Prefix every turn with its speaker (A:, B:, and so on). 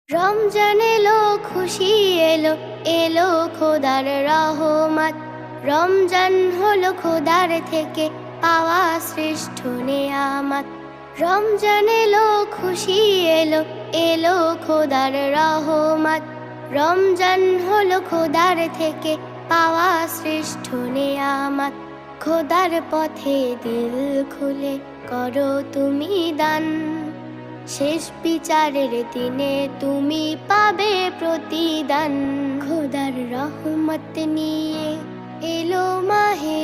A: রমজান এলো, খুশি এলো, এলো খোদার রহমত। রমজান হলো খোদার থেকে পাওয়া শ্রেষ্ঠ নেয়ামত। রমজান এলো, খুশি এলো, এলো খোদার রহমত। রমজান হলো খোদার থেকে পাওয়া শ্রেষ্ঠ নেয়ামত। খোদার পথে দিল খুলে করো তুমি দান, শেষ বিচারের দিনে তুমি পাবে প্রতিদান। খোদার রহমত নিয়ে এলো মাহে